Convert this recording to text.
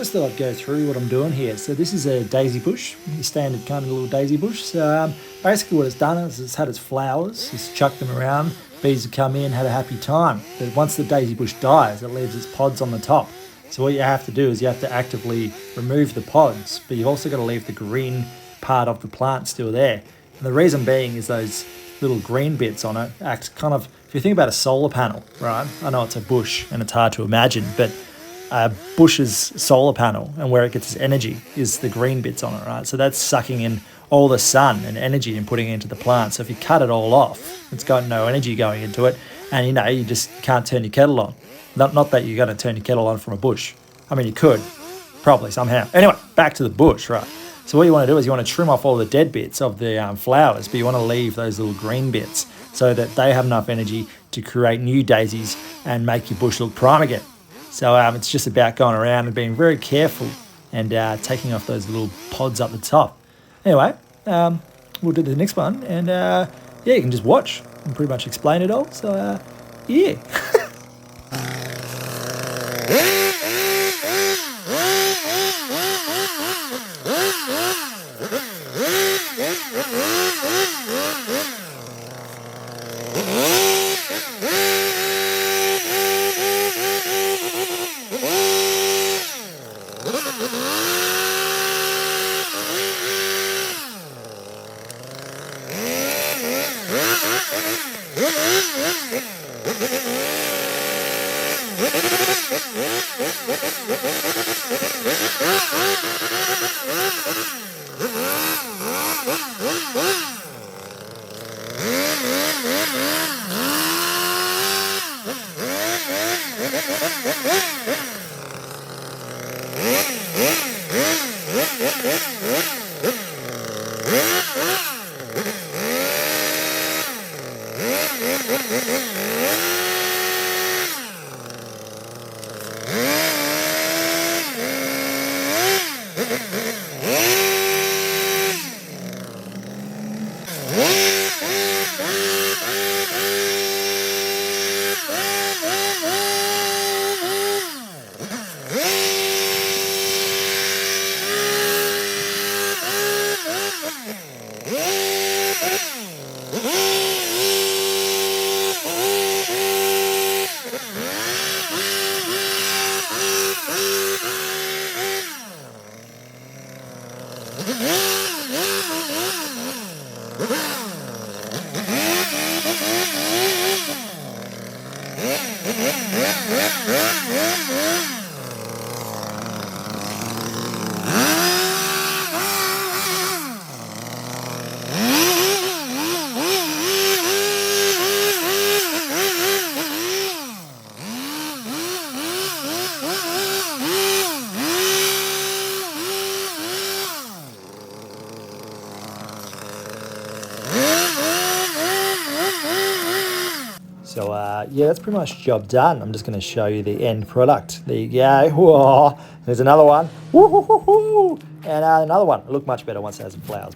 just thought I'd go through what I'm doing here. So this is a daisy bush, your standard kind of little daisy bush. So basically what it's done is it's had its flowers, it's chucked them around, bees have come in, had a happy time. But once the daisy bush dies, it leaves its pods on the top. So what you have to do is you have to actively remove the pods, but you've also got to leave the green part of the plant still there. And the reason being is those little green bits on it act kind of, if you think about a solar panel, right? I know it's a bush and it's hard to imagine, but a bush's solar panel and where it gets its energy is the green bits on it, right? So that's sucking in all the sun and energy and putting it into the plant. So if you cut it all off, it's got no energy going into it, and you just can't turn your kettle on. Not that you're going to turn your kettle on from a bush. I mean, you could, probably somehow. Anyway, back to the bush, right? So what you want to do is you want to trim off all the dead bits of the flowers, but you want to leave those little green bits so that they have enough energy to create new daisies and make your bush look prime again. So it's just about going around and being very careful and taking off those little pods up the top. Anyway, we'll do the next one, and yeah, you can just watch and pretty much explain it all. So yeah. So yeah, that's pretty much job done. I'm just going to show you the end product. There you go. Whoa. There's another one. Woo-hoo-hoo-hoo. And another one. It'll look much better once it has the flowers.